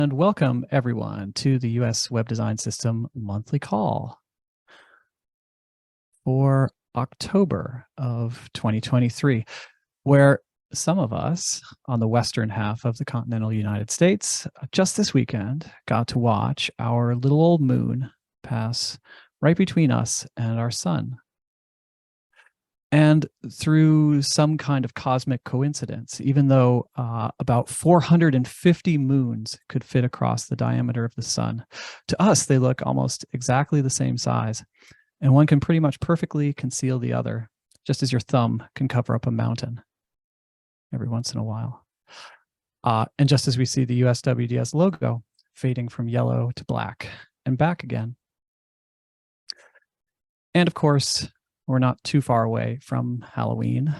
And welcome everyone to the US Web Design System monthly call for October of 2023, where some of us on the western half of the continental United States just this weekend got to watch our little old moon pass right between us and our sun. And through some kind of cosmic coincidence, even though about 450 moons could fit across the diameter of the sun, to us, they look almost exactly the same size. And one can pretty much perfectly conceal the other, just as your thumb can cover up a mountain every once in a while. And just as we see the USWDS logo fading from yellow to black and back again. And of course, we're not too far away from Halloween,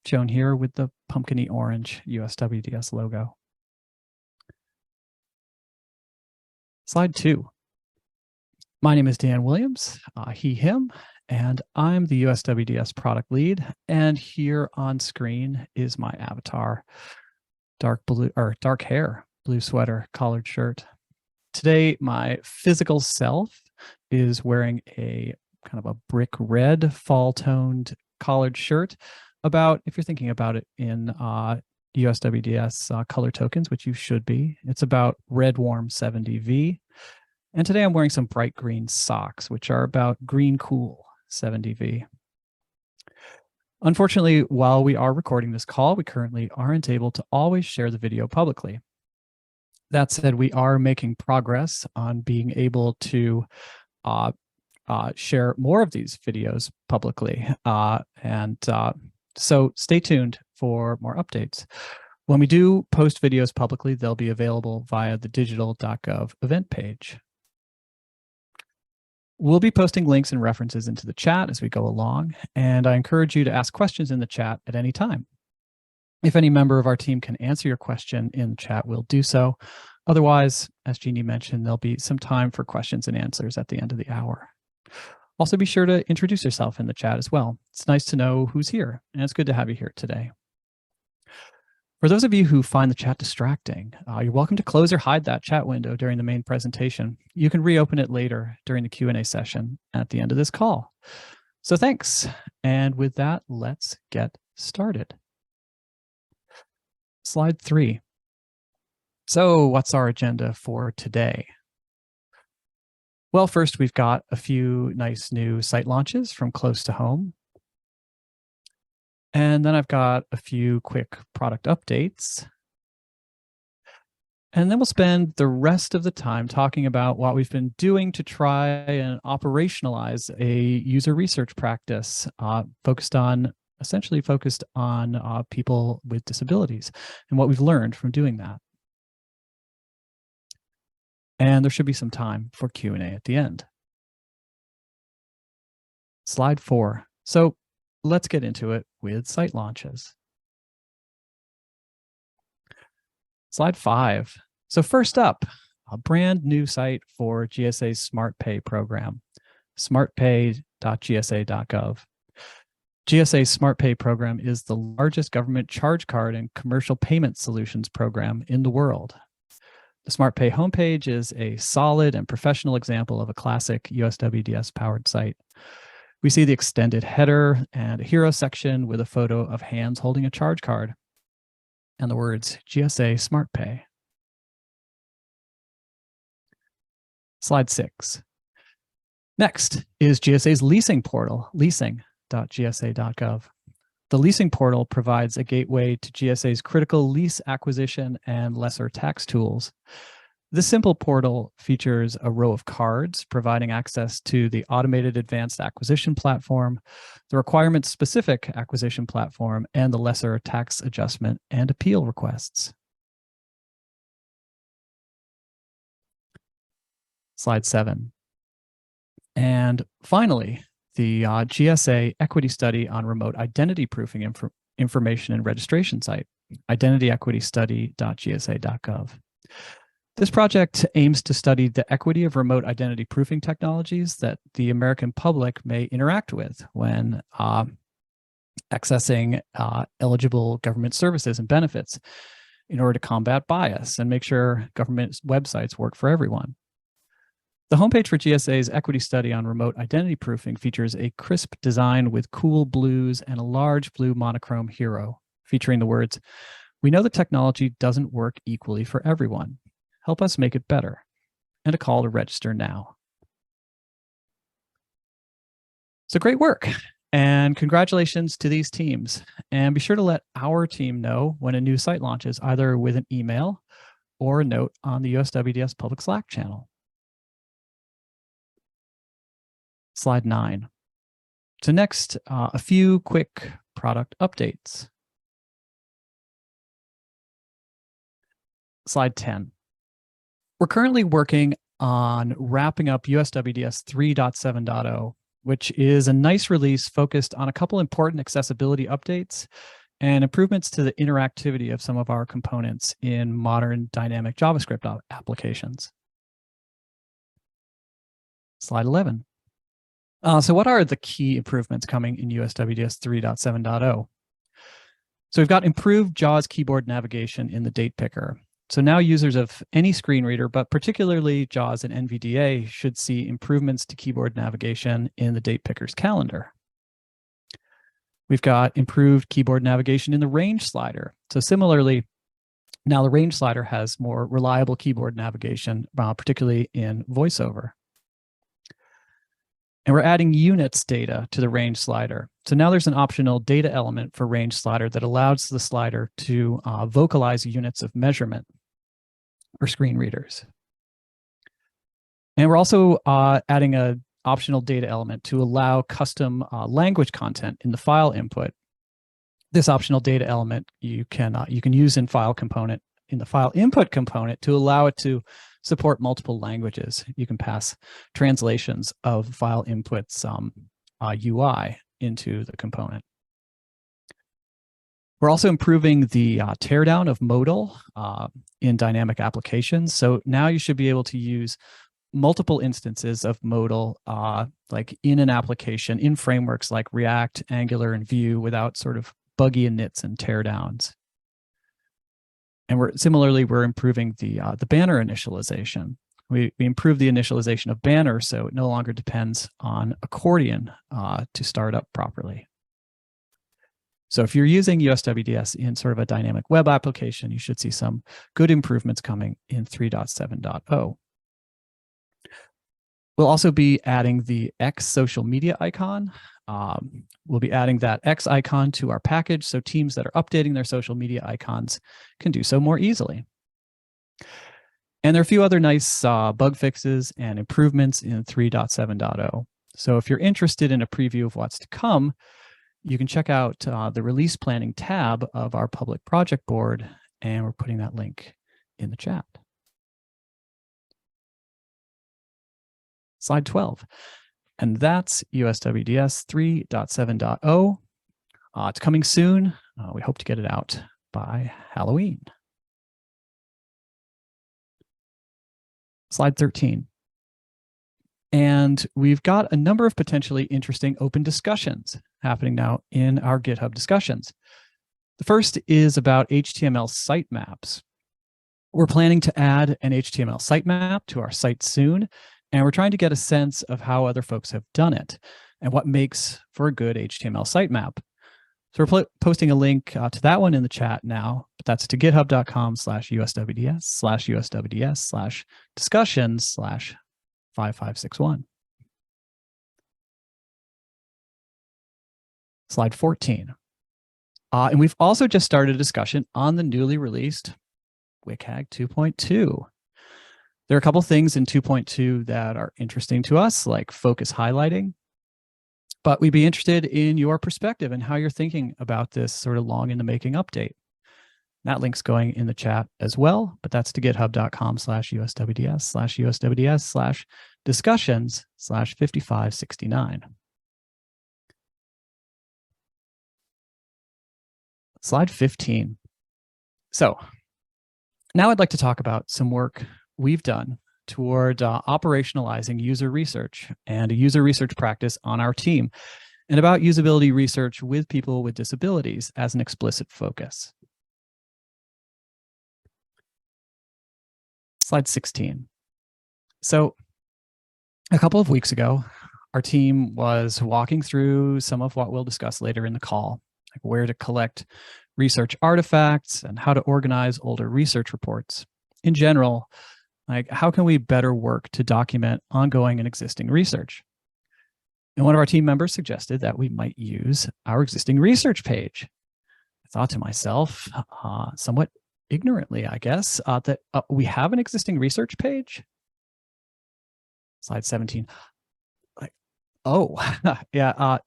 shown here with the pumpkin-y orange USWDS logo. Slide 2. My name is Dan Williams, he, him, and I'm the USWDS product lead. And here on screen is my avatar, dark hair, blue sweater, collared shirt. Today, my physical self is wearing a kind of a brick red fall toned collared shirt, about, if you're thinking about it in USWDS color tokens, which you should be, it's about red warm 70V. And today I'm wearing some bright green socks, which are about green cool 70V. Unfortunately, while we are recording this call, we currently aren't able to always share the video publicly. That said, we are making progress on being able to share more of these videos publicly. So stay tuned for more updates. When we do post videos publicly, they'll be available via the Digitalgov event page. We'll be posting links and references into the chat as we go along, and I encourage you to ask questions in the chat at any time. If any member of our team can answer your question in the chat, we'll do so. Otherwise, as Jeannie mentioned, there'll be some time for questions and answers at the end of the hour. Also, be sure to introduce yourself in the chat as well. It's nice to know who's here, and it's good to have you here today. For those of you who find the chat distracting, you're welcome to close or hide that chat window during the main presentation. You can reopen it later during the Q&A session at the end of this call. So thanks. And with that, let's get started. Slide 3. So what's our agenda for today? Well, first, we've got a few nice new site launches from close to home. And then I've got a few quick product updates. And then we'll spend the rest of the time talking about what we've been doing to try and operationalize a user research practice essentially focused on people with disabilities and what we've learned from doing that. And there should be some time for Q&A at the end. Slide 4. So let's get into it with site launches. Slide 5. So first up, a brand new site for GSA's Smart Pay program, smartpay.gsa.gov. GSA's Smart Pay program is the largest government charge card and commercial payment solutions program in the world. The Smart Pay homepage is a solid and professional example of a classic USWDS-powered site. We see the extended header and a hero section with a photo of hands holding a charge card and the words GSA Smart Pay. Slide 6. Next is GSA's leasing portal, leasing.gsa.gov. The leasing portal provides a gateway to GSA's critical lease acquisition and lesser tax tools. This simple portal features a row of cards providing access to the automated advanced acquisition platform, the requirement-specific acquisition platform, and the lesser tax adjustment and appeal requests. Slide 7. And finally, the GSA equity study on remote identity proofing information and registration site, identityequitystudy.gsa.gov. This project aims to study the equity of remote identity proofing technologies that the American public may interact with when accessing eligible government services and benefits. in order to combat bias and make sure government websites work for everyone. The homepage for GSA's equity study on remote identity proofing features a crisp design with cool blues and a large blue monochrome hero featuring the words, "We know the technology doesn't work equally for everyone. Help us make it better," and a call to register now. So great work, and congratulations to these teams. And be sure to let our team know when a new site launches, either with an email or a note on the USWDS public Slack channel. Slide 9. So next, a few quick product updates. Slide 10. We're currently working on wrapping up USWDS 3.7.0, which is a nice release focused on a couple important accessibility updates and improvements to the interactivity of some of our components in modern dynamic JavaScript applications. Slide 11. So what are the key improvements coming in USWDS 3.7.0? So we've got improved JAWS keyboard navigation in the date picker. So now users of any screen reader, but particularly JAWS and NVDA, should see improvements to keyboard navigation in the date picker's calendar. We've got improved keyboard navigation in the range slider. So similarly, now the range slider has more reliable keyboard navigation, particularly in VoiceOver. And we're adding units data to the range slider. So now there's an optional data element for range slider that allows the slider to vocalize units of measurement for screen readers. And we're also adding an optional data element to allow custom language content in the file input. This optional data element you can use in the file input component to allow it to support multiple languages. You can pass translations of file inputs UI into the component. We're also improving the teardown of modal in dynamic applications. So now you should be able to use multiple instances of modal like in an application in frameworks like React, Angular, and Vue without sort of buggy inits and teardowns. And we're improving the banner initialization. We improved the initialization of banner so it no longer depends on accordion to start up properly. So if you're using USWDS in sort of a dynamic web application, you should see some good improvements coming in 3.7.0. We'll also be adding the X social media icon. We'll be adding that X icon to our package so teams that are updating their social media icons can do so more easily. And there are a few other nice bug fixes and improvements in 3.7.0. So if you're interested in a preview of what's to come, you can check out the release planning tab of our public project board, and we're putting that link in the chat. Slide 12. And that's USWDS 3.7.0. It's coming soon. We hope to get it out by Halloween. Slide 13. And we've got a number of potentially interesting open discussions happening now in our GitHub discussions. The first is about HTML sitemaps. We're planning to add an HTML sitemap to our site soon, and we're trying to get a sense of how other folks have done it and what makes for a good HTML sitemap. So we're posting a link to that one in the chat now, but that's to github.com/USWDS/USWDS/discussions/5561. Slide 14. And we've also just started a discussion on the newly released WCAG 2.2. There are a couple things in 2.2 that are interesting to us, like focus highlighting, but we'd be interested in your perspective and how you're thinking about this sort of long in the making update. That link's going in the chat as well, but that's to github.com/USWDS/USWDS/discussions/5569. Slide 15. So now I'd like to talk about some work we've done toward operationalizing user research and a user research practice on our team, and about usability research with people with disabilities as an explicit focus. Slide 16. So a couple of weeks ago, our team was walking through some of what we'll discuss later in the call, like where to collect research artifacts and how to organize older research reports. In general, like how can we better work to document ongoing and existing research? And one of our team members suggested that we might use our existing research page. I thought to myself, somewhat ignorantly, I guess, that we have an existing research page. Slide 17. Like, oh, yeah.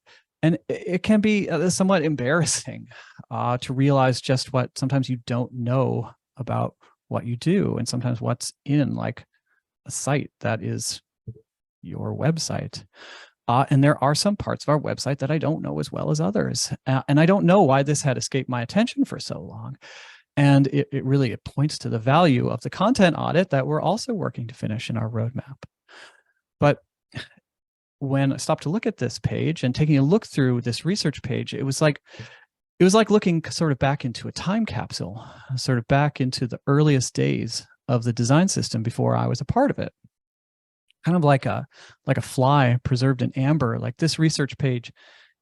And it can be somewhat embarrassing to realize just what sometimes you don't know about what you do, and sometimes what's in like a site that is your website. And there are some parts of our website that I don't know as well as others. And I don't know why this had escaped my attention for so long. And it really points to the value of the content audit that we're also working to finish in our roadmap. But when I stopped to look at this page and taking a look through this research page, it was like looking sort of back into a time capsule, sort of back into the earliest days of the design system before I was a part of it. Kind of like a fly preserved in amber. Like this research page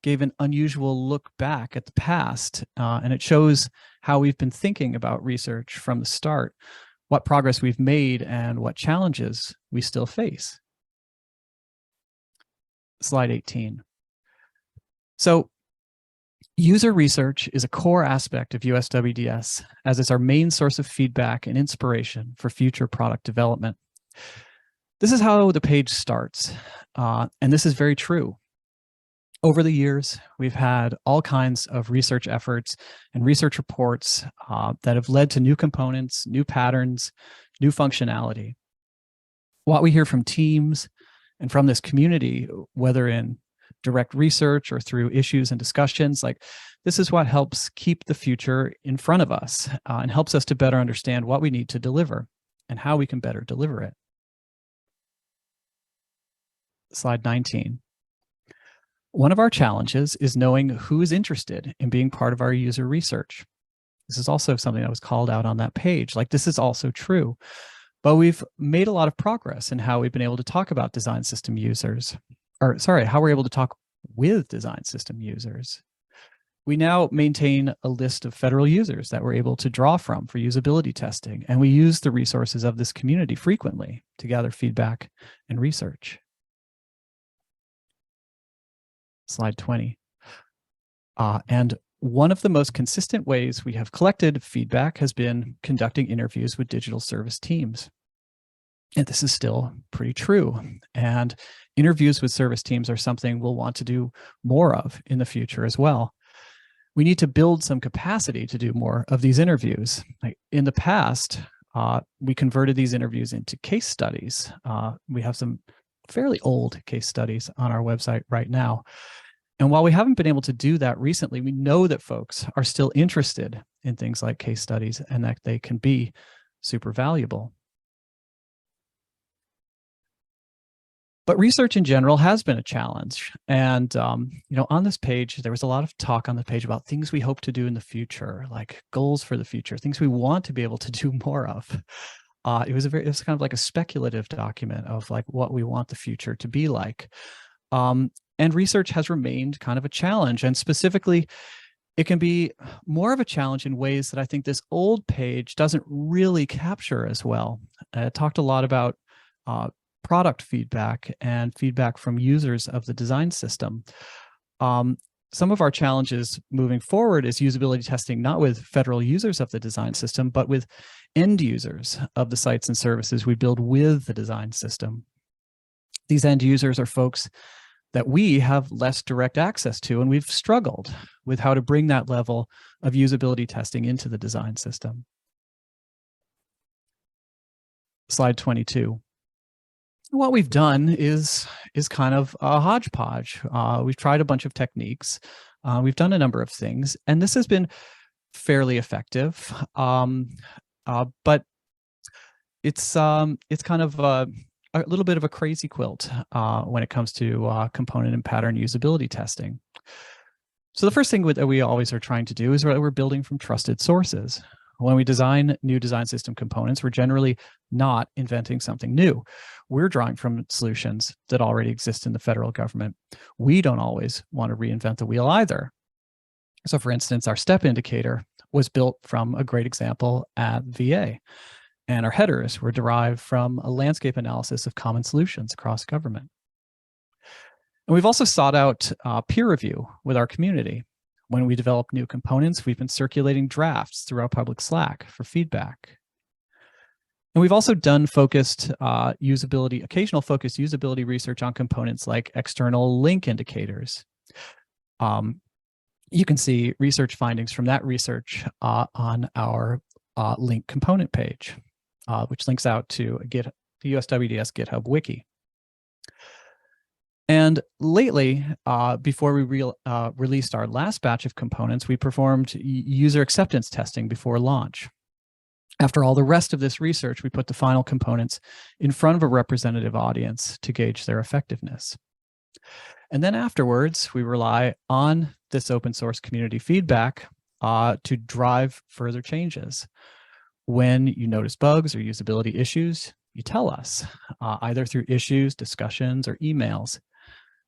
gave an unusual look back at the past, and it shows how we've been thinking about research from the start, what progress we've made, and what challenges we still face. Slide 18. So user research is a core aspect of USWDS, as it's our main source of feedback and inspiration for future product development. This is how the page starts, and this is very true. Over the years, we've had all kinds of research efforts and research reports that have led to new components, new patterns, new functionality. What we hear from teams and from this community, whether in direct research or through issues and discussions, like this is what helps keep the future in front of us and helps us to better understand what we need to deliver and how we can better deliver it. Slide 19. One of our challenges is knowing who is interested in being part of our user research. This is also something that was called out on that page. Like this is also true, but we've made a lot of progress in how we've been able to talk about design system users, or sorry, how we're able to talk with design system users. We now maintain a list of federal users that we're able to draw from for usability testing, and we use the resources of this community frequently to gather feedback and research. Slide 20. And one of the most consistent ways we have collected feedback has been conducting interviews with digital service teams. And this is still pretty true. And interviews with service teams are something we'll want to do more of in the future as well. We need to build some capacity to do more of these interviews. Like in the past, we converted these interviews into case studies. We have some fairly old case studies on our website right now. And while we haven't been able to do that recently, we know that folks are still interested in things like case studies and that they can be super valuable. But research in general has been a challenge. And, on this page, there was a lot of talk on the page about things we hope to do in the future, like goals for the future, things we want to be able to do more of. It was kind of like a speculative document of like what we want the future to be like. And research has remained kind of a challenge. And specifically, it can be more of a challenge in ways that I think this old page doesn't really capture as well. It talked a lot about product feedback and feedback from users of the design system. Some of our challenges moving forward is usability testing, not with federal users of the design system, but with end users of the sites and services we build with the design system. These end users are folks that we have less direct access to, and we've struggled with how to bring that level of usability testing into the design system. Slide 22. What we've done is kind of a hodgepodge. We've tried a bunch of techniques. We've done a number of things, and this has been fairly effective. But it's kind of a little bit of a crazy quilt when it comes to component and pattern usability testing. So the first thing that we always are trying to do is that we're building from trusted sources. When we design new design system components, we're generally not inventing something new. We're drawing from solutions that already exist in the federal government. We don't always want to reinvent the wheel either. So for instance, our step indicator was built from a great example at VA, and our headers were derived from a landscape analysis of common solutions across government. And we've also sought out peer review with our community. When we develop new components, we've been circulating drafts through our public Slack for feedback. And we've also done occasional focused usability research on components like external link indicators. You can see research findings from that research on our link component page, which links out to the USWDS GitHub wiki. And lately, before we released our last batch of components, we performed user acceptance testing before launch. After all the rest of this research, we put the final components in front of a representative audience to gauge their effectiveness. And then afterwards, we rely on this open source community feedback to drive further changes. When you notice bugs or usability issues, you tell us, either through issues, discussions, or emails.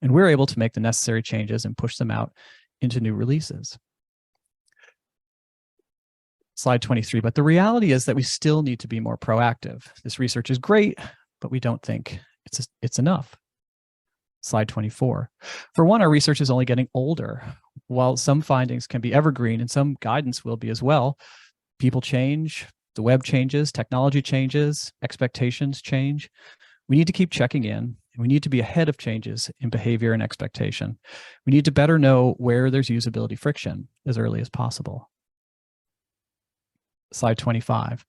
And we're able to make the necessary changes and push them out into new releases. Slide 23, but the reality is that we still need to be more proactive. This research is great, but we don't think it's enough. Slide 24. For one, our research is only getting older. While some findings can be evergreen and some guidance will be as well, people change, the web changes, technology changes, expectations change. We need to keep checking in, and we need to be ahead of changes in behavior and expectation. We need to better know where there's usability friction as early as possible. Slide 25.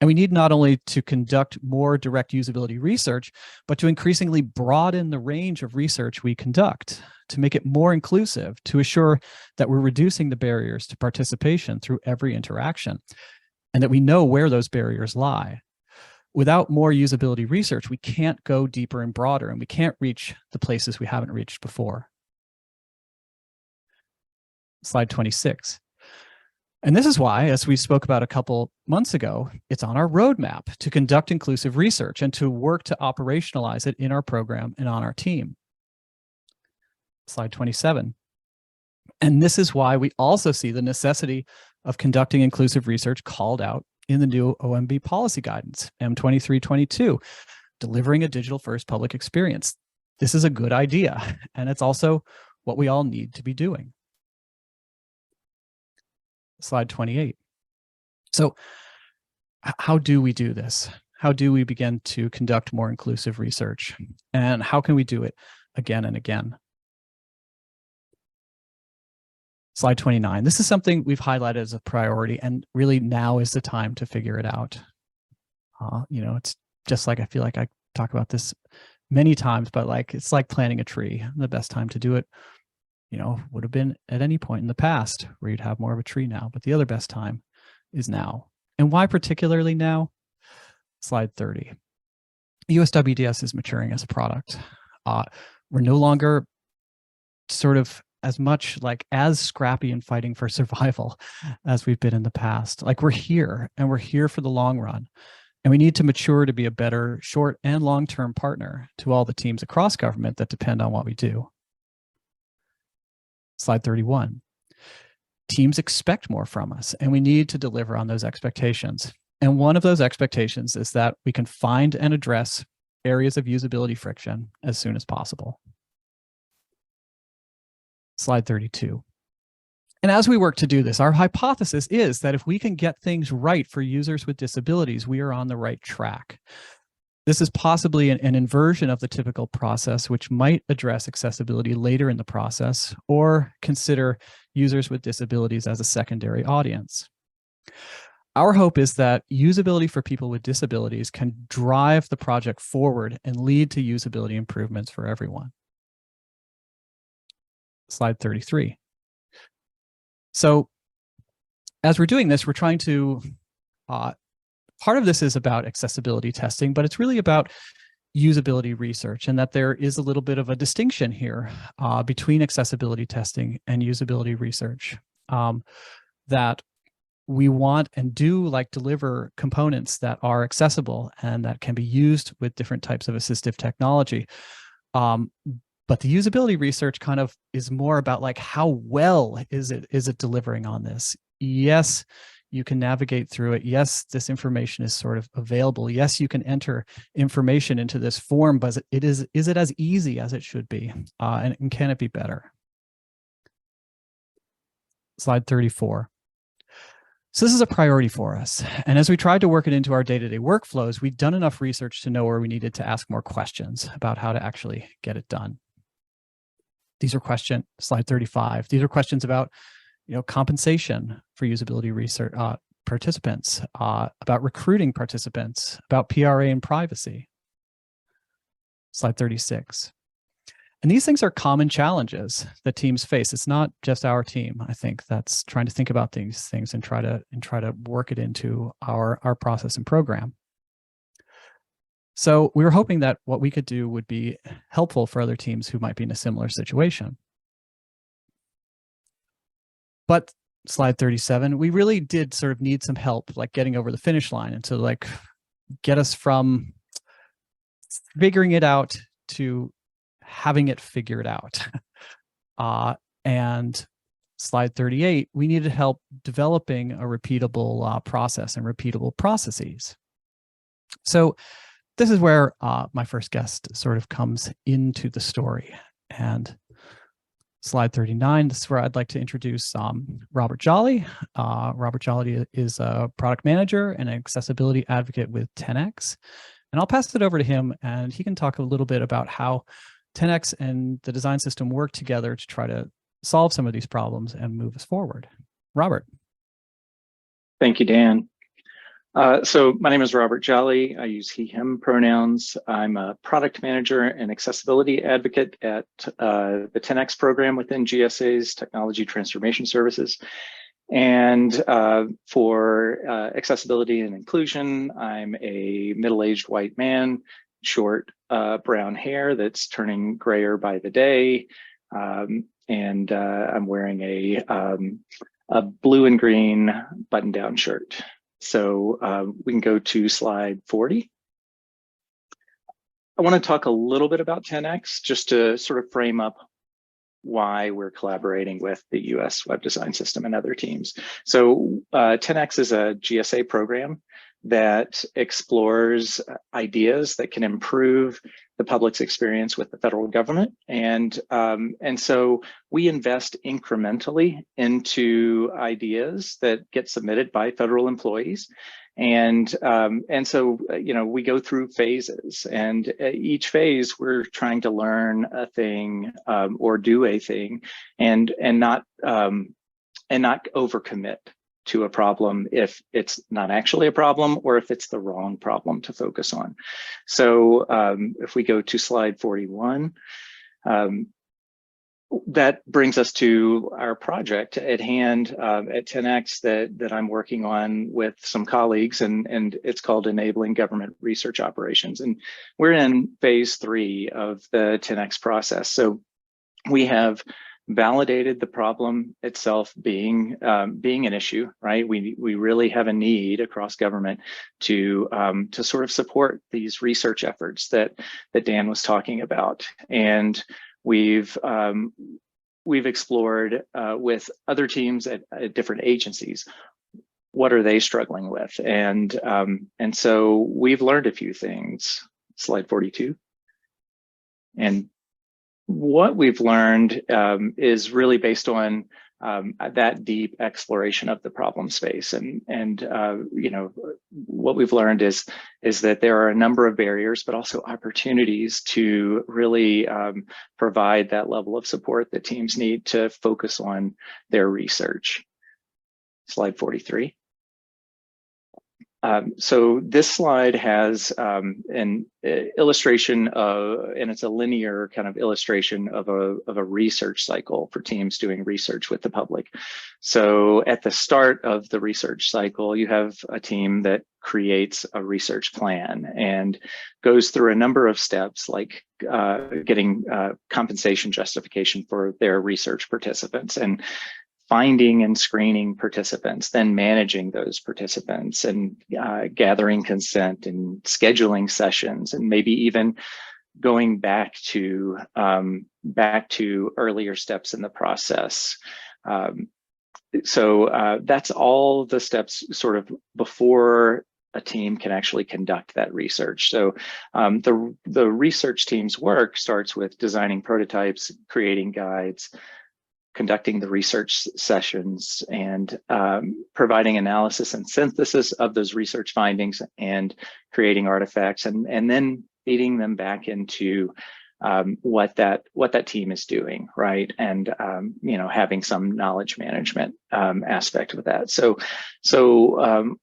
And we need not only to conduct more direct usability research, but to increasingly broaden the range of research we conduct, to make it more inclusive, to assure that we're reducing the barriers to participation through every interaction, and that we know where those barriers lie. Without more usability research, we can't go deeper and broader, and we can't reach the places we haven't reached before. Slide 26. And this is why, as we spoke about a couple months ago, it's on our roadmap to conduct inclusive research and to work to operationalize it in our program and on our team. Slide 27. And this is why we also see the necessity of conducting inclusive research called out in the new OMB policy guidance, M2322, delivering a digital-first public experience. This is a good idea, and it's also what we all need to be doing. Slide 28. So how do we do this? How do we begin to conduct more inclusive research? And how can we do it again and again? Slide 29. This is something we've highlighted as a priority, and really now is the time to figure it out. It's just like, I feel like I talk about this many times, but it's like planting a tree. The best time to do it, would have been at any point in the past where you'd have more of a tree now, but the other best time is now. And why particularly now? Slide 30. USWDS is maturing as a product. We're no longer sort of as scrappy and fighting for survival as we've been in the past. We're here, and we're here for the long run. And we need to mature to be a better short and long-term partner to all the teams across government that depend on what we do. Slide 31. Teams expect more from us, and we need to deliver on those expectations. And one of those expectations is that we can find and address areas of usability friction as soon as possible. Slide 32. And as we work to do this, our hypothesis is that if we can get things right for users with disabilities, we are on the right track. This is possibly an inversion of the typical process, which might address accessibility later in the process or consider users with disabilities as a secondary audience. Our hope is that usability for people with disabilities can drive the project forward and lead to usability improvements for everyone. Slide 33. So as we're doing this, we're trying to, part of this is about accessibility testing, but it's really about usability research, and that there is a little bit of a distinction here between accessibility testing and usability research. That we want and do like deliver components that are accessible and that can be used with different types of assistive technology. But the usability research kind of is more about like, how well is it delivering on this? Yes, you can navigate through it. Yes, this information is sort of available. Yes, you can enter information into this form, but is it as easy as it should be? And can it be better? Slide 34. So this is a priority for us. And as we tried to work it into our day-to-day workflows, we'd done enough research to know where we needed to ask more questions about how to actually get it done. These are slide 35. These are questions about, compensation for usability research participants, about recruiting participants, about PRA and privacy. Slide 36. And these things are common challenges that teams face. It's not just our team, I think, that's trying to think about these things and try to work it into our process and program. So we were hoping that what we could do would be helpful for other teams who might be in a similar situation. But slide 37, we really did sort of need some help, like getting over the finish line, and to like get us from figuring it out to having it figured out. And slide 38, we needed help developing a repeatable process and repeatable processes. So this is where my first guest sort of comes into the story. And slide 39, this is where I'd like to introduce Robert Jolly. Robert Jolly is a product manager and an accessibility advocate with 10X. And I'll pass it over to him, and he can talk a little bit about how 10X and the design system work together to try to solve some of these problems and move us forward. Robert. Thank you, Dan. So my name is Robert Jolly. I use he, him pronouns. I'm a product manager and accessibility advocate at the 10X program within GSA's Technology Transformation Services. And for accessibility and inclusion, I'm a middle-aged white man, short brown hair that's turning grayer by the day. And I'm wearing a blue and green button-down shirt. So we can go to slide 40. I want to talk a little bit about 10X just to sort of frame up why we're collaborating with the US Web Design System and other teams. So 10X is a GSA program that explores ideas that can improve the public's experience with the federal government. And so we invest incrementally into ideas that get submitted by federal employees. And so, we go through phases, and each phase we're trying to learn a thing or do a thing and not overcommit to a problem if it's not actually a problem or if it's the wrong problem to focus on. So if we go to slide 41, that brings us to our project at hand at 10X that I'm working on with some colleagues, and it's called Enabling Government Research Operations. And we're in phase 3 of the 10X process. So we have validated the problem itself being an issue, right? We really have a need across government to sort of support these research efforts that Dan was talking about. And we've explored with other teams at different agencies, what are they struggling with? And so we've learned a few things. Slide 42. And what we've learned is really based on that deep exploration of the problem space. And what we've learned is that there are a number of barriers, but also opportunities to really provide that level of support that teams need to focus on their research. Slide 43. So this slide has an illustration of, and it's a linear kind of illustration of a research cycle for teams doing research with the public. So at the start of the research cycle, you have a team that creates a research plan and goes through a number of steps, like getting compensation justification for their research participants, and finding and screening participants, then managing those participants, and gathering consent and scheduling sessions, and maybe even going back to earlier steps in the process. So that's all the steps sort of before a team can actually conduct that research. So the research team's work starts with designing prototypes, creating guides, conducting the research sessions, and providing analysis and synthesis of those research findings, and creating artifacts, and then feeding them back into what that team is doing, right? And having some knowledge management aspect of that. So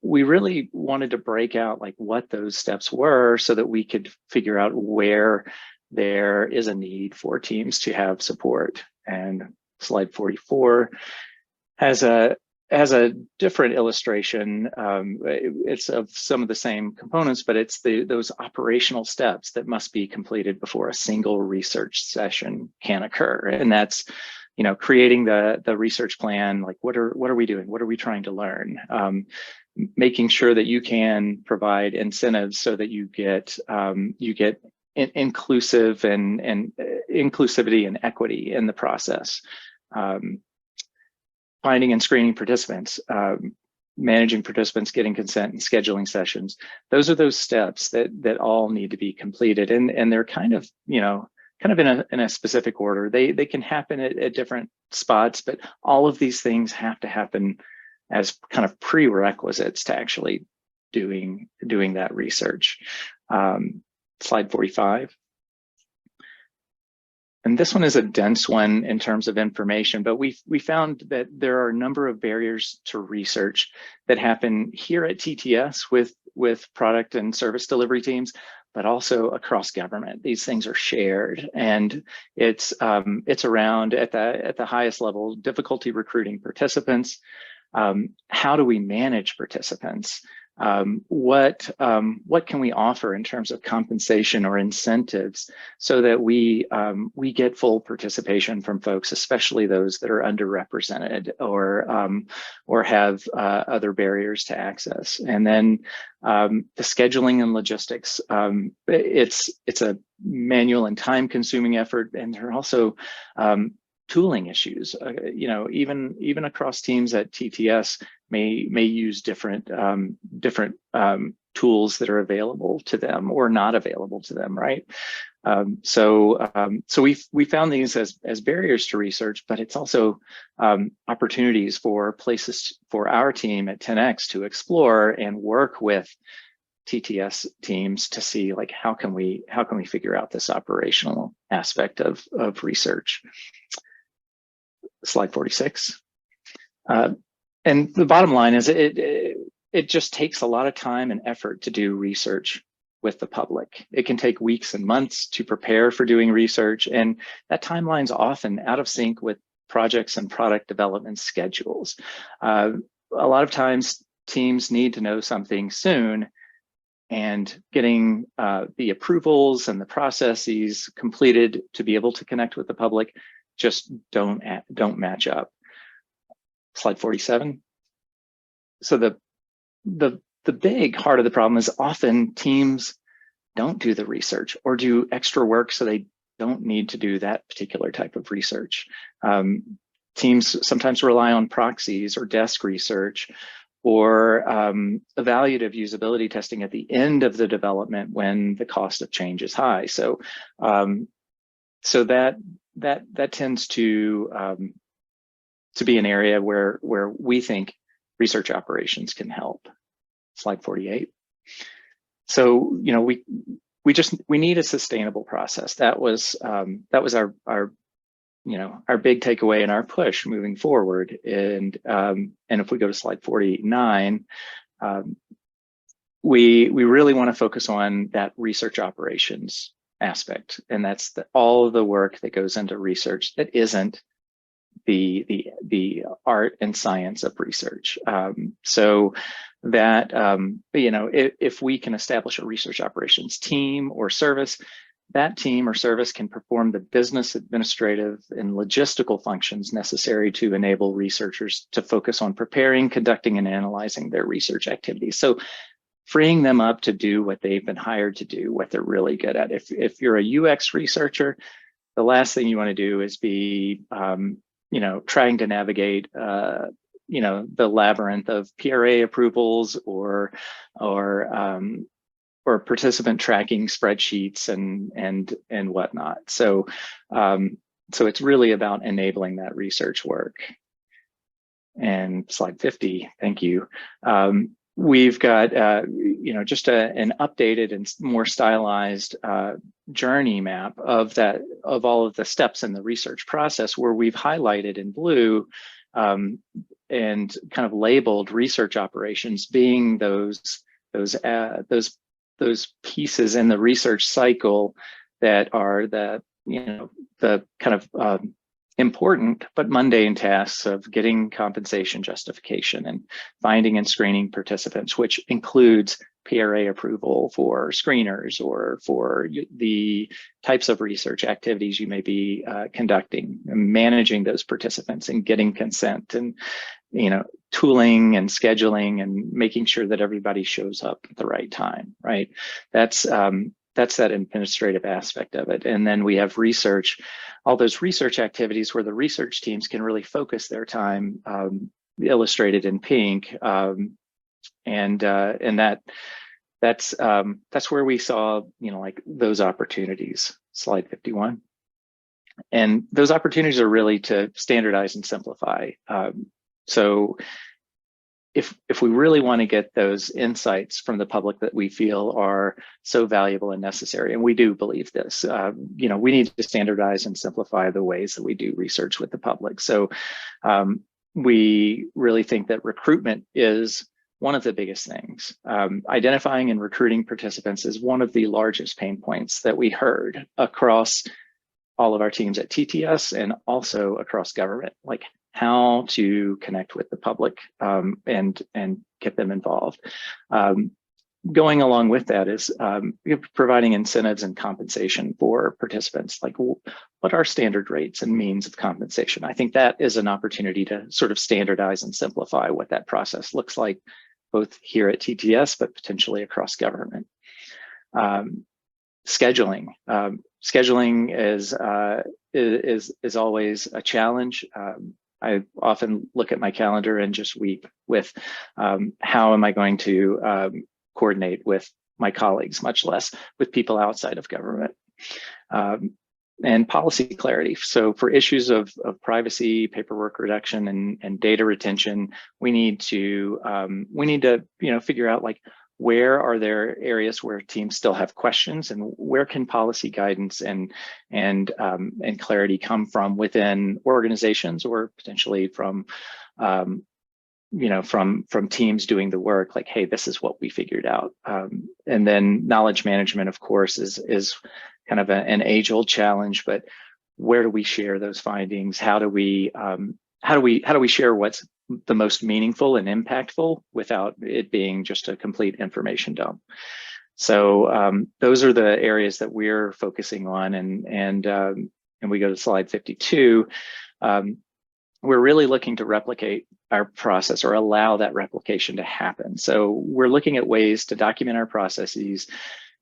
we really wanted to break out like what those steps were, so that we could figure out where there is a need for teams to have support. And slide 44 has a different illustration. It's of some of the same components, but it's those operational steps that must be completed before a single research session can occur. And that's, creating the research plan, like what are we doing? What are we trying to learn? Making sure that you can provide incentives so that you get inclusive and inclusivity and equity in the process. Finding and screening participants, managing participants, getting consent, and scheduling sessions. Those are those steps that all need to be completed, and they're kind of in a specific order. They can happen at different spots, but all of these things have to happen as kind of prerequisites to actually doing that research. Slide 45. And this one is a dense one in terms of information, but we found that there are a number of barriers to research that happen here at TTS with product and service delivery teams, but also across government. These things are shared, and it's around at the highest level: difficulty recruiting participants. How do we manage participants? What can we offer in terms of compensation or incentives so that we get full participation from folks, especially those that are underrepresented or have other barriers to access? And then the scheduling and logistics. It's a manual and time-consuming effort, and there are also tooling issues. Even across teams at TTS may use different tools that are available to them or not available to them, right? So we found these as barriers to research, but it's also opportunities for places for our team at 10X to explore and work with TTS teams to see, like, how can we figure out this operational aspect of research. Slide 46. And the bottom line is it just takes a lot of time and effort to do research with the public. It can take weeks and months to prepare for doing research, and that timeline's often out of sync with projects and product development schedules. A lot of times teams need to know something soon, and getting the approvals and the processes completed to be able to connect with the public just don't match up. Slide 47. So the big heart of the problem is often teams don't do the research or do extra work, so they don't need to do that particular type of research. Teams sometimes rely on proxies or desk research or evaluative usability testing at the end of the development when the cost of change is high. So that tends to be an area where we think research operations can help. Slide 48. So we need a sustainable process. That was our big takeaway and our push moving forward. And if we go to slide 49, we really want to focus on that research operations aspect, and that's all the work that goes into research that isn't the art and science of research. So that if we can establish a research operations team or service that team or service can perform the business, administrative, and logistical functions necessary to enable researchers to focus on preparing, conducting, and analyzing their research activities. So freeing them up to do what they've been hired to do, what they're really good at. If you're a UX researcher, the last thing you want to do is be, trying to navigate, the labyrinth of PRA approvals or participant tracking spreadsheets and whatnot. So it's really about enabling that research work. And slide 50, thank you. We've got just an updated and more stylized journey map of all of the steps in the research process, where we've highlighted in blue and kind of labeled research operations being those pieces in the research cycle that are the kind of important but mundane tasks of getting compensation justification and finding and screening participants, which includes PRA approval for screeners or for the types of research activities you may be conducting, and managing those participants and getting consent, and tooling and scheduling and making sure that everybody shows up at the right time, right? That's that administrative aspect of it. And then we have research, all those research activities where the research teams can really focus their time, illustrated in pink. And that's where we saw, like those opportunities, slide 51. And those opportunities are really to standardize and simplify. So if we really want to get those insights from the public that we feel are so valuable and necessary, and we do believe this, we need to standardize and simplify the ways that we do research with the public. So we really think that recruitment is one of the biggest things. Identifying and recruiting participants is one of the largest pain points that we heard across all of our teams at TTS and also across government, like how to connect with the public and get them involved. Going along with that is providing incentives and compensation for participants, like what are standard rates and means of compensation. I think that is an opportunity to sort of standardize and simplify what that process looks like, both here at TTS, but potentially across government. Scheduling. Scheduling is always a challenge. I often look at my calendar and just weep with how am I going to coordinate with my colleagues, much less with people outside of government. And policy clarity. So for issues of privacy, paperwork reduction, and data retention, we need to figure out, like, where are there areas where teams still have questions, and where can policy guidance and clarity come from within organizations, or potentially from from teams doing the work, like, hey, this is what we figured out. And then knowledge management, of course, is kind of an age-old challenge, but where do we share those findings? How do we share what's the most meaningful and impactful without it being just a complete information dump? So those are the areas that we're focusing on, and we go to slide 52. We're really looking to replicate our process, or allow that replication to happen. So we're looking at ways to document our processes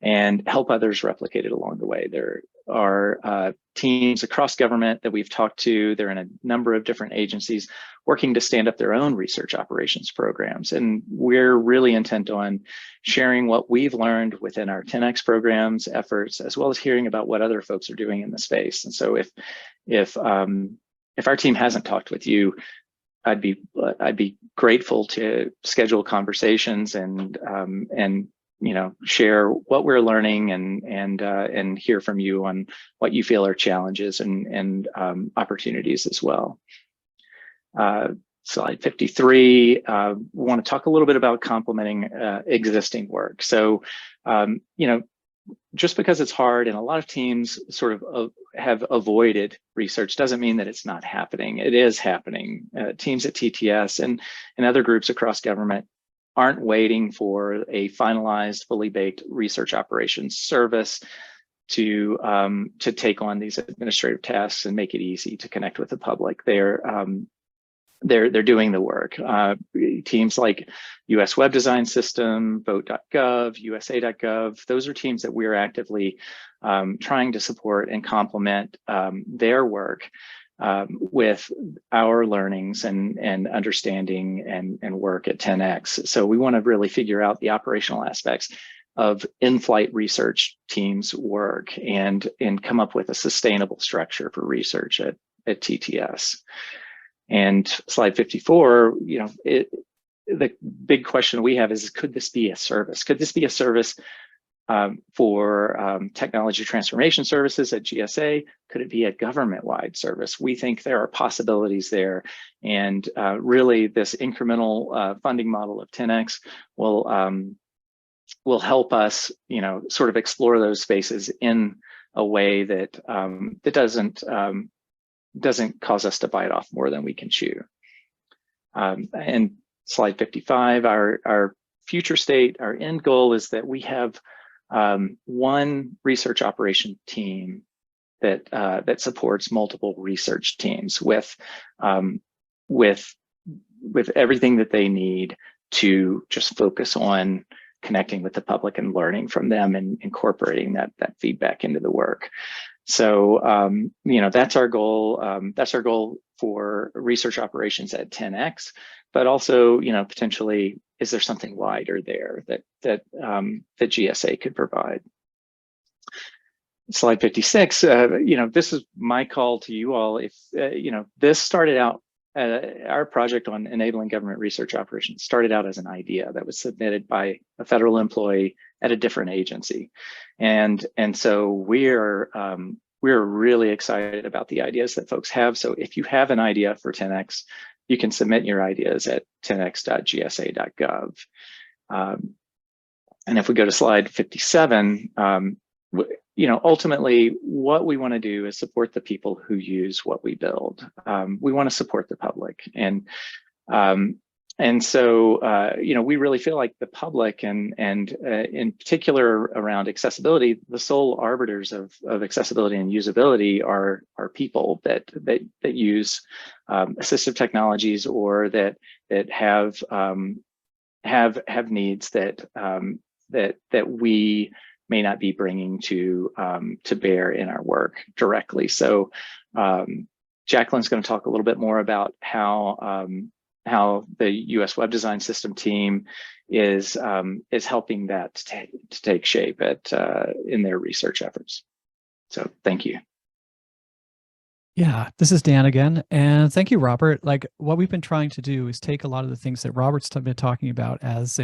and help others replicate it along the way. There are teams across government that we've talked to. They're in a number of different agencies working to stand up their own research operations programs. And we're really intent on sharing what we've learned within our 10X programs efforts, as well as hearing about what other folks are doing in the space. And so if our team hasn't talked with you, I'd be grateful to schedule conversations and share what we're learning and hear from you on what you feel are challenges and opportunities as well. Slide 53, we want to talk a little bit about complementing existing work. So, just because it's hard and a lot of teams sort of have avoided research doesn't mean that it's not happening. It is happening. Teams at TTS and other groups across government aren't waiting for a finalized, fully baked research operations service. to take on these administrative tasks and make it easy to connect with the public. They're doing the work. Teams like US Web Design System, vote.gov, USA.gov, those are teams that we're actively trying to support and complement their work with our learnings and understanding and work at 10X. So we want to really figure out the operational aspects of in-flight research teams' work and come up with a sustainable structure for research at TTS. And slide 54, the big question we have is, could this be a service? Could this be a service for technology transformation services at GSA? Could it be a government-wide service? We think there are possibilities there. And really, this incremental funding model of 10X will help us, sort of explore those spaces in a way that doesn't cause us to bite off more than we can chew. And slide 55, our future state, our end goal is that we have one research operation team that supports multiple research teams with everything that they need to just focus on connecting with the public and learning from them and incorporating that feedback into the work. So, that's our goal. That's our goal for research operations at 10X, but also, potentially, is there something wider there that GSA could provide? Slide 56, this is my call to you all. If, this started out, our project on enabling government research operations started out as an idea that was submitted by a federal employee at a different agency. And so we're really excited about the ideas that folks have. So if you have an idea for 10X, you can submit your ideas at 10x.gsa.gov. And if we go to slide 57, ultimately what we want to do is support the people who use what we build. We want to support the public. And so, we really feel like the public and in particular around accessibility, the sole arbiters of accessibility and usability are people that use assistive technologies or that have needs that we may not be bringing to bear in our work directly. So Jacqueline's going to talk a little bit more about how the US Web Design System team is helping that to take shape in their research efforts. So thank you. Yeah, this is Dan again. And thank you, Robert. Like, what we've been trying to do is take a lot of the things that Robert's been talking about as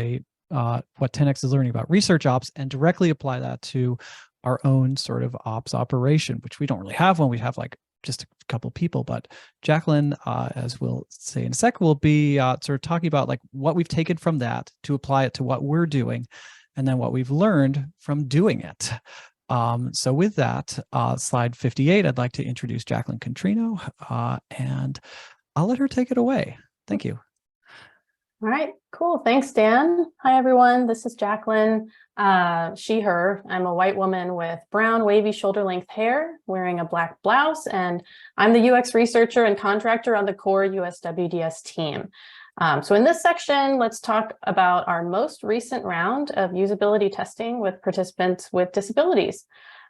what 10X is learning about research ops and directly apply that to our own sort of ops operation, which we don't really have one. We have like just a couple people, but Jacqueline, as we'll say in a sec, will be sort of talking about like what we've taken from that to apply it to what we're doing, and then what we've learned from doing it. So with that, slide 58, I'd like to introduce Jacline Contrino, and I'll let her take it away. Thank you. All right, cool. Thanks, Dan. Hi, everyone. This is Jacqueline, she, her. I'm a white woman with brown, wavy shoulder-length hair, wearing a black blouse, and I'm the UX researcher and contractor on the core USWDS team. So in this section, let's talk about our most recent round of usability testing with participants with disabilities.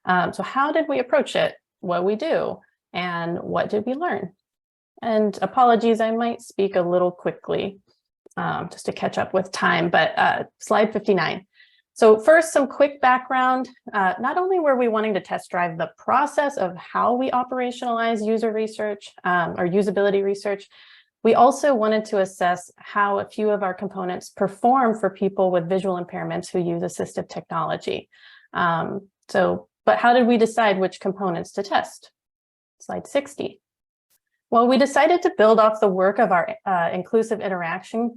So how did we approach it, what we do, and what did we learn? And apologies, I might speak a little quickly. Just to catch up with time, but slide 59. So first, some quick background. Not only were we wanting to test drive the process of how we operationalize user research or usability research, we also wanted to assess how a few of our components perform for people with visual impairments who use assistive technology. But how did we decide which components to test? Slide 60. Well, we decided to build off the work of our inclusive interactions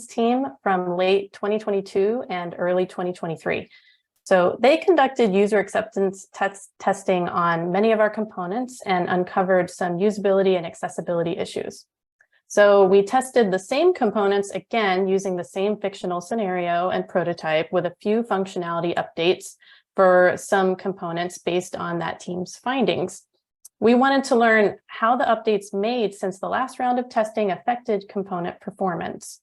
team from late 2022 and early 2023. So they conducted user acceptance testing on many of our components and uncovered some usability and accessibility issues. So we tested the same components again using the same fictional scenario and prototype with a few functionality updates for some components based on that team's findings. We wanted to learn how the updates made since the last round of testing affected component performance.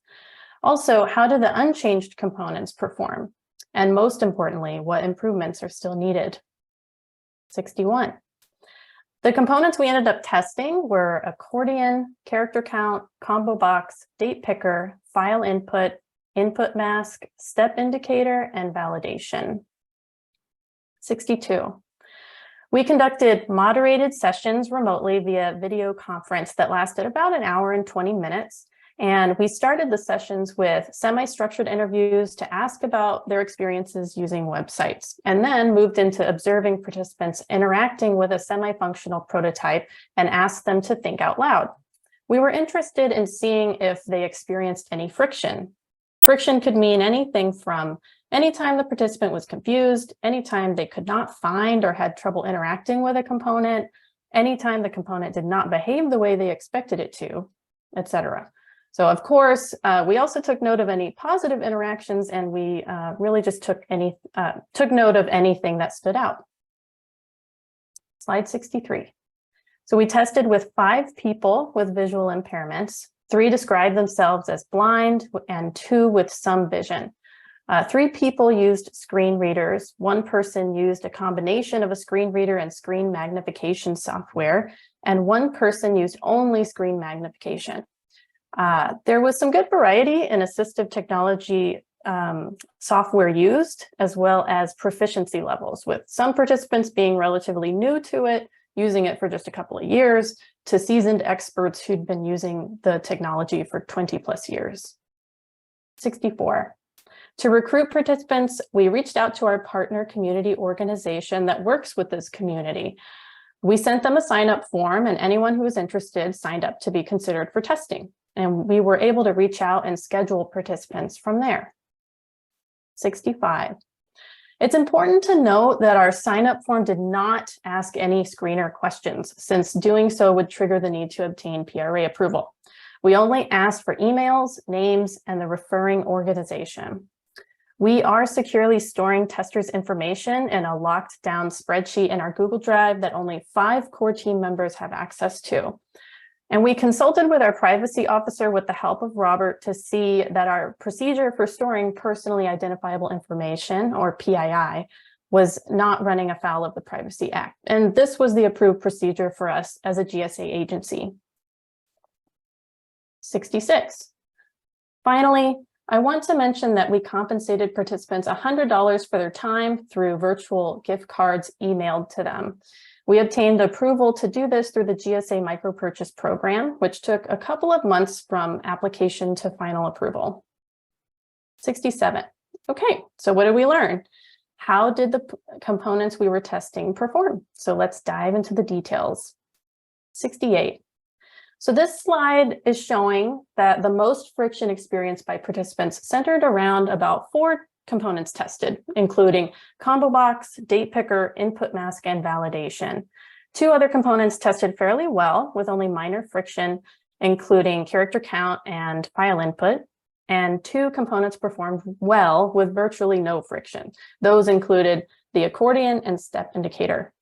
Also, how do the unchanged components perform? And most importantly, what improvements are still needed? 61. The components we ended up testing were accordion, character count, combo box, date picker, file input, input mask, step indicator, and validation. 62. We conducted moderated sessions remotely via video conference that lasted about an hour and 20 minutes. And we started the sessions with semi-structured interviews to ask about their experiences using websites, and then moved into observing participants interacting with a semi-functional prototype and asked them to think out loud. We were interested in seeing if they experienced any friction. Friction could mean anything from anytime the participant was confused, anytime they could not find or had trouble interacting with a component, anytime the component did not behave the way they expected it to, etc. So of course, we also took note of any positive interactions, and we really just took note of anything that stood out. Slide 63. So we tested with 5 people with visual impairments. 3 described themselves as blind and 2 with some vision. 3 people used screen readers. 1 person used a combination of a screen reader and screen magnification software, and 1 person used only screen magnification. There was some good variety in assistive technology software used, as well as proficiency levels, with some participants being relatively new to it, using it for just a couple of years, to seasoned experts who'd been using the technology for 20+ years. 64. To recruit participants, we reached out to our partner community organization that works with this community. We sent them a sign-up form, and anyone who was interested signed up to be considered for testing. And we were able to reach out and schedule participants from there. 65. It's important to note that our sign-up form did not ask any screener questions, since doing so would trigger the need to obtain PRA approval. We only asked for emails, names, and the referring organization. We are securely storing testers' information in a locked down spreadsheet in our Google Drive that only 5 core team members have access to. And we consulted with our privacy officer with the help of Robert to see that our procedure for storing personally identifiable information, or PII, was not running afoul of the Privacy Act. And this was the approved procedure for us as a GSA agency. 66. Finally, I want to mention that we compensated participants $100 for their time through virtual gift cards emailed to them. We obtained approval to do this through the GSA micro purchase program, which took a couple of months from application to final approval. 67. Okay, so what did we learn? How did the components we were testing perform? So let's dive into the details. 68. So this slide is showing that the most friction experienced by participants centered around about 4 components tested, including combo box, date picker, input mask, and validation. 2 other components tested fairly well with only minor friction, including character count and file input. And 2 components performed well with virtually no friction. Those included the accordion and step indicator.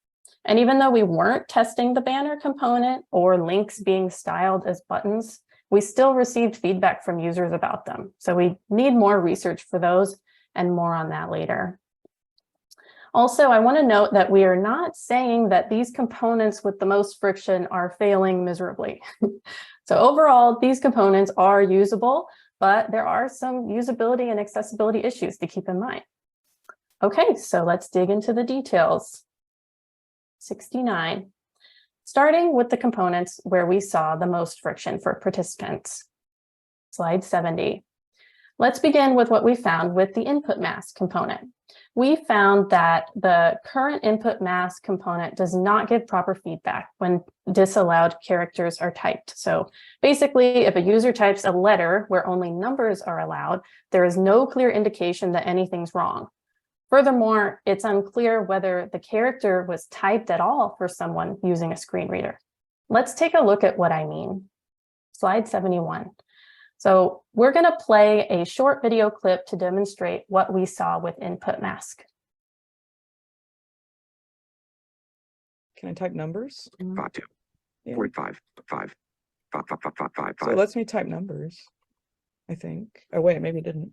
And even though we weren't testing the banner component or links being styled as buttons, we still received feedback from users about them. So we need more research for those, and more on that later. Also, I want to note that we are not saying that these components with the most friction are failing miserably. So overall, these components are usable, but there are some usability and accessibility issues to keep in mind. Okay, so let's dig into the details. 69. Starting with the components where we saw the most friction for participants. Slide 70. Let's begin with what we found with the input mask component. We found that the current input mask component does not give proper feedback when disallowed characters are typed. So basically, if a user types a letter where only numbers are allowed, there is no clear indication that anything's wrong. Furthermore, it's unclear whether the character was typed at all for someone using a screen reader. Let's take a look at what I mean. Slide 71. So we're going to play a short video clip to demonstrate what we saw with input mask. Can I type numbers? 5 2 Yeah. 45 5 5 5 5 5 5 So it lets me type numbers, I think. Oh wait, maybe it didn't.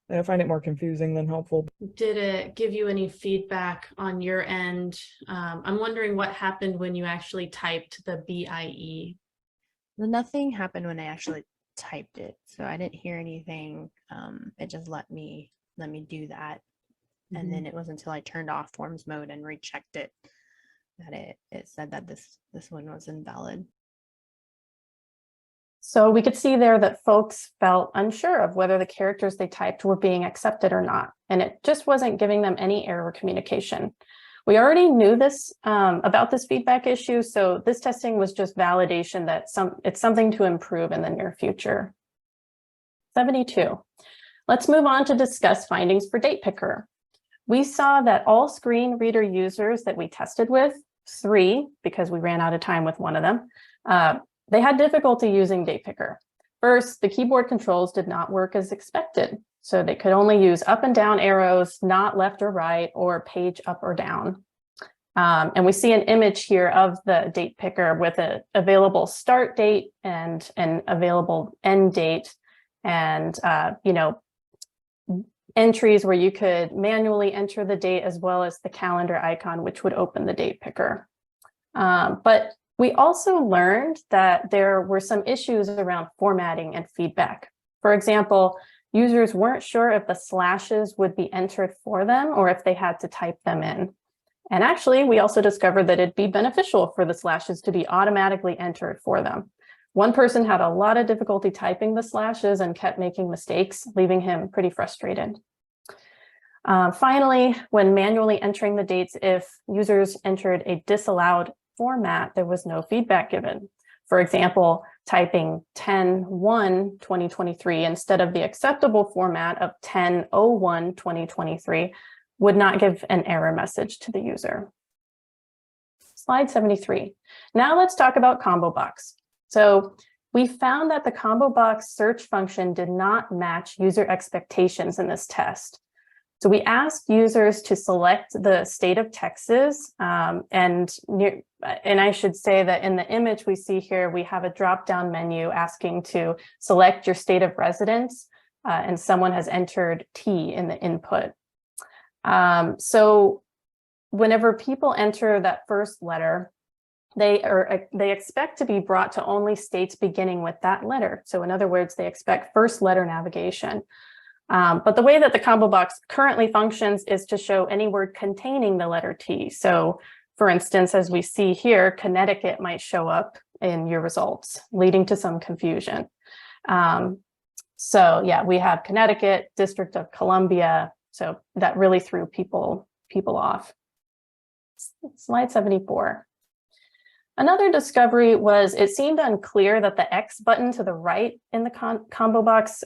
I find it more confusing than helpful. Did it give you any feedback on your end? I'm wondering what happened when you actually typed the BIE. Well, nothing happened when I actually typed it, so I didn't hear anything. It just let me do that, and then it was until I turned off forms mode and rechecked it that it said that this one was invalid. So we could see there that folks felt unsure of whether the characters they typed were being accepted or not, and it just wasn't giving them any error communication. We already knew this about this feedback issue, so this testing was just validation that it's something to improve in the near future. 72. Let's move on to discuss findings for Date Picker. We saw that all screen reader users that we tested with, 3, because we ran out of time with one of them, they had difficulty using Date Picker. First, the keyboard controls did not work as expected. So they could only use up and down arrows, not left or right, or page up or down. And we see an image here of the Date Picker with an available start date and an available end date, and entries where you could manually enter the date, as well as the calendar icon, which would open the Date Picker. But we also learned that there were some issues around formatting and feedback. For example, users weren't sure if the slashes would be entered for them or if they had to type them in. And actually, we also discovered that it'd be beneficial for the slashes to be automatically entered for them. One person had a lot of difficulty typing the slashes and kept making mistakes, leaving him pretty frustrated. Finally, when manually entering the dates, if users entered a disallowed format, there was no feedback given. For example, typing 10/1/2023 instead of the acceptable format of 10/01/2023 would not give an error message to the user. Slide 73. Now let's talk about combo box. So we found that the combo box search function did not match user expectations in this test. So we asked users to select the state of Texas, and I should say that in the image we see here, we have a drop-down menu asking to select your state of residence, and someone has entered T in the input. So whenever people enter that first letter, they expect to be brought to only states beginning with that letter. So in other words, they expect first letter navigation. But the way that the combo box currently functions is to show any word containing the letter T. So for instance, as we see here, Connecticut might show up in your results, leading to some confusion. So yeah, we have Connecticut, District of Columbia. So that really threw people off. Slide 74. Another discovery was it seemed unclear that the X button to the right in the combo box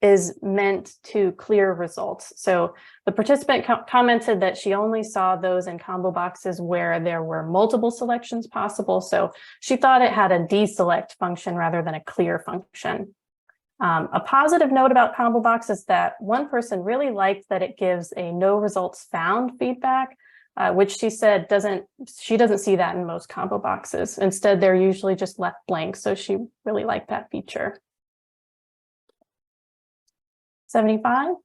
is meant to clear results. So the participant commented that she only saw those in combo boxes where there were multiple selections possible. So she thought it had a deselect function rather than a clear function. A positive note about combo box is that one person really liked that it gives a no results found feedback, which she said she doesn't see that in most combo boxes. Instead, they're usually just left blank. So she really liked that feature. 75.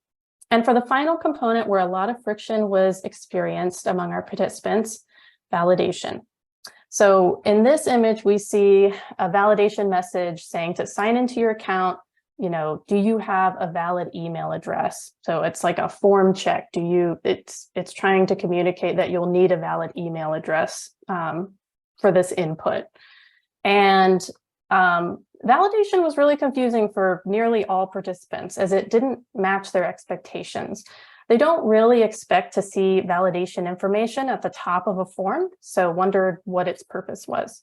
And for the final component where a lot of friction was experienced among our participants, validation. So in this image, we see a validation message saying to sign into your account, do you have a valid email address? So it's like a form check. It's trying to communicate that you'll need a valid email address for this input. And validation was really confusing for nearly all participants as it didn't match their expectations. They don't really expect to see validation information at the top of a form, so wondered what its purpose was.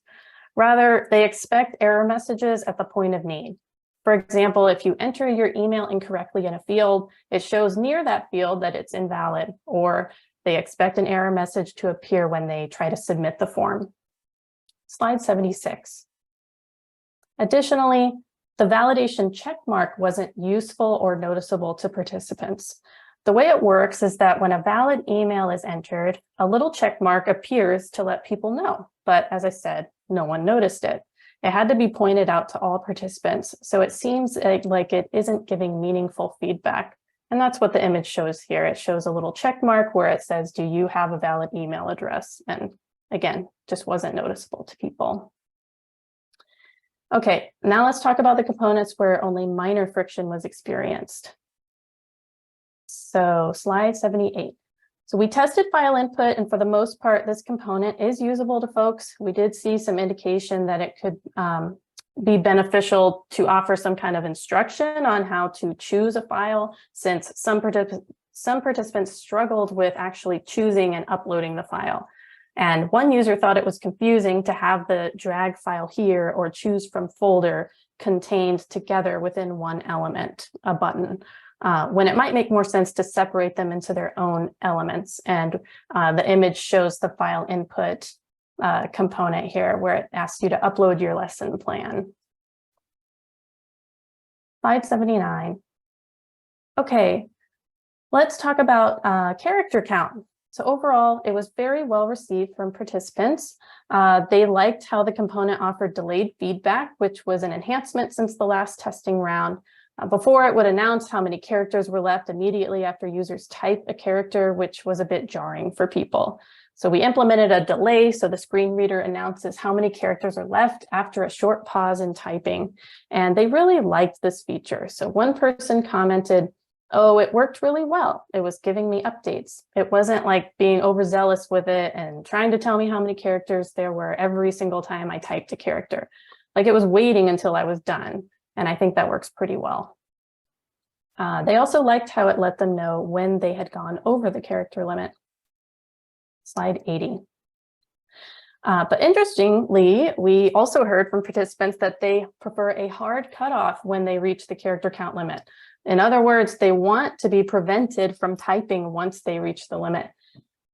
Rather, they expect error messages at the point of need. For example, if you enter your email incorrectly in a field, it shows near that field that it's invalid, or they expect an error message to appear when they try to submit the form. Slide 76. Additionally, the validation check mark wasn't useful or noticeable to participants. The way it works is that when a valid email is entered, a little check mark appears to let people know. But as I said, no one noticed it. It had to be pointed out to all participants. So it seems like it isn't giving meaningful feedback. And that's what the image shows here. It shows a little check mark where it says, do you have a valid email address? And again, just wasn't noticeable to people. Okay, now let's talk about the components where only minor friction was experienced. So slide 78. So we tested file input, and for the most part, this component is usable to folks. We did see some indication that it could be beneficial to offer some kind of instruction on how to choose a file, since some participants struggled with actually choosing and uploading the file. And one user thought it was confusing to have the drag file here or choose from folder contained together within one element, a button, when it might make more sense to separate them into their own elements. And the image shows the file input component here, where it asks you to upload your lesson plan. Slide 79. Okay, let's talk about character count. So overall, it was very well received from participants. They liked how the component offered delayed feedback, which was an enhancement since the last testing round. Before, it would announce how many characters were left immediately after users type a character, which was a bit jarring for people. So we implemented a delay, so the screen reader announces how many characters are left after a short pause in typing. And they really liked this feature. So one person commented, "Oh, it worked really well. It was giving me updates. It wasn't like being overzealous with it and trying to tell me how many characters there were every single time I typed a character. Like, it was waiting until I was done." And I think that works pretty well. They also liked how it let them know when they had gone over the character limit. Slide 80. But interestingly, we also heard from participants that they prefer a hard cutoff when they reach the character count limit. In other words, they want to be prevented from typing once they reach the limit.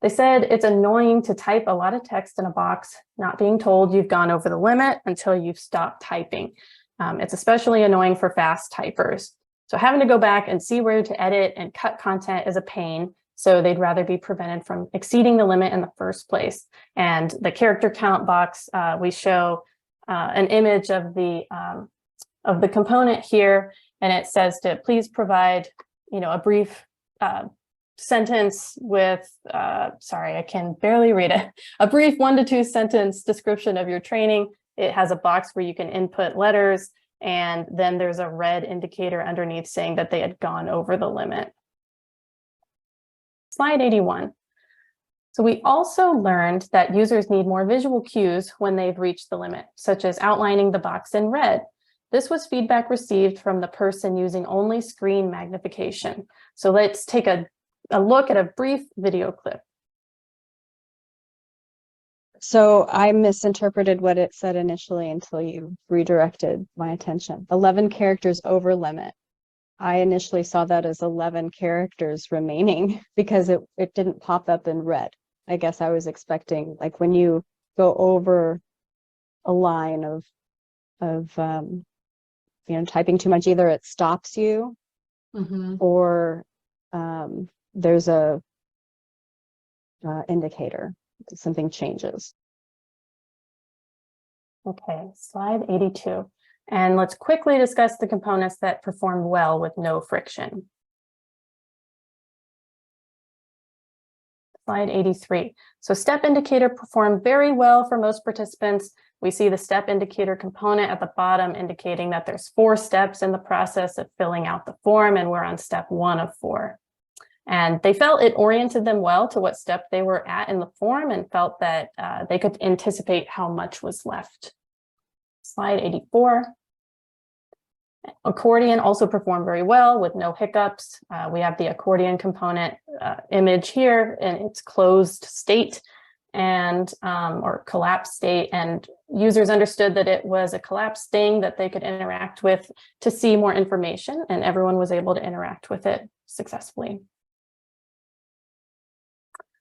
They said it's annoying to type a lot of text in a box, not being told you've gone over the limit until you've stopped typing. It's especially annoying for fast typers. So having to go back and see where to edit and cut content is a pain. So they'd rather be prevented from exceeding the limit in the first place. And the character count box, we show an image of the component here, and it says to please provide, a brief sentence with, sorry, I can barely read it, a brief 1 to 2 sentence description of your training. It has a box where you can input letters, and then there's a red indicator underneath saying that they had gone over the limit. Slide 81. So we also learned that users need more visual cues when they've reached the limit, such as outlining the box in red. This was feedback received from the person using only screen magnification. So let's take a look at a brief video clip. So I misinterpreted what it said initially until you redirected my attention. 11 characters over limit. I initially saw that as 11 characters remaining because it didn't pop up in red. I guess I was expecting, like, when you go over a line of typing too much, either it stops you or there's a indicator that something changes. Okay, slide 82. And let's quickly discuss the components that performed well with no friction. Slide 83. So step indicator performed very well for most participants. We see the step indicator component at the bottom indicating that there's 4 steps in the process of filling out the form, and we're on step 1 of 4. And they felt it oriented them well to what step they were at in the form and felt that they could anticipate how much was left. Slide 84. Accordion also performed very well with no hiccups. We have the accordion component image here in its closed state and or collapsed state, and users understood that it was a collapsed thing that they could interact with to see more information, and everyone was able to interact with it successfully.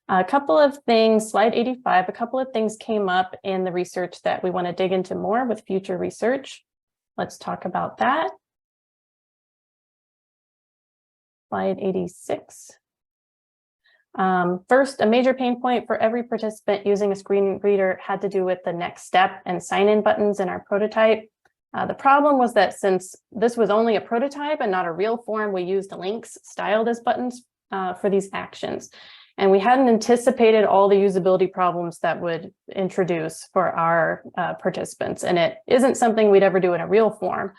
A couple of things, slide 85, a couple of things came up in the research that we want to dig into more with future research. Let's talk about that. slide 86. First, a major pain point for every participant using a screen reader had to do with the next step and sign-in buttons in our prototype. The problem was that since this was only a prototype and not a real form, we used links styled as buttons for these actions. And we hadn't anticipated all the usability problems that would introduce for our participants. And it isn't something we'd ever do in a real form.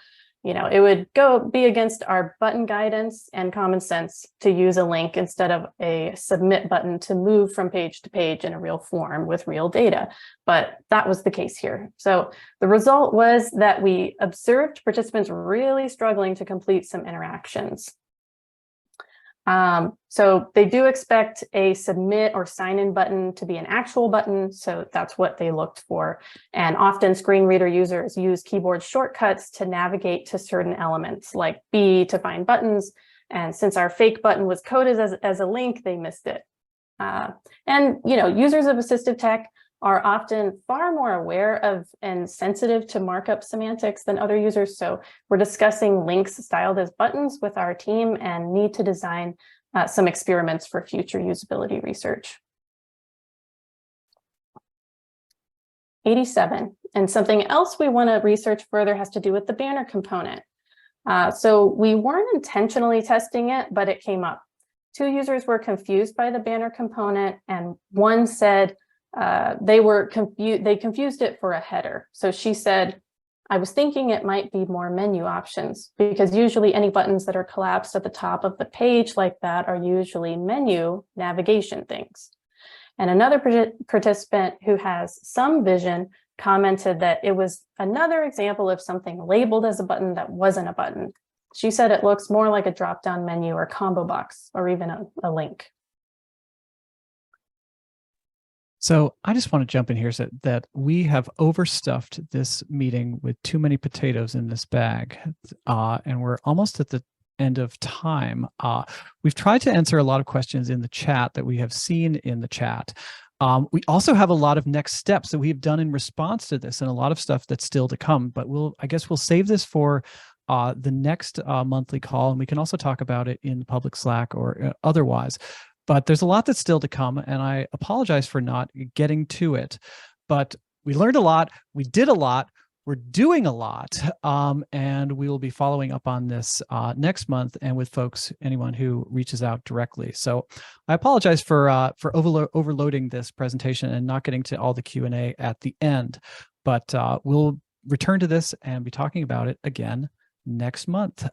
You know, it would be against our button guidance and common sense to use a link instead of a submit button to move from page to page in a real form with real data. But that was the case here. So the result was that we observed participants really struggling to complete some interactions. So they do expect a submit or sign in button to be an actual button. So that's what they looked for. And often screen reader users use keyboard shortcuts to navigate to certain elements like B to find buttons. And since our fake button was coded as a link, they missed it. And, you know, users of assistive tech are often far more aware of and sensitive to markup semantics than other users. So we're discussing links styled as buttons with our team and need to design some experiments for future usability research. 87, and something else we want to research further has to do with the banner component. So we weren't intentionally testing it, but it came up. 2 users were confused by the banner component, and one said, they confused it for a header. So she said, I was thinking it might be more menu options because usually any buttons that are collapsed at the top of the page like that are usually menu navigation things. And another participant who has some vision commented that it was another example of something labeled as a button that wasn't a button. She said it looks more like a drop-down menu or combo box or even a link. So I just want to jump in here so that we have overstuffed this meeting with too many potatoes in this bag, and we're almost at the end of time. We've tried to answer a lot of questions in the chat that we have seen in the chat. We also have a lot of next steps that we've done in response to this and a lot of stuff that's still to come, but I guess we'll save this for the next monthly call, and we can also talk about it in public Slack or otherwise. But there's a lot that's still to come, and I apologize for not getting to it. But we learned a lot, we did a lot, we're doing a lot, and we will be following up on this next month and with folks, anyone who reaches out directly. So I apologize for overloading this presentation and not getting to all the Q&A at the end. But we'll return to this and be talking about it again next month.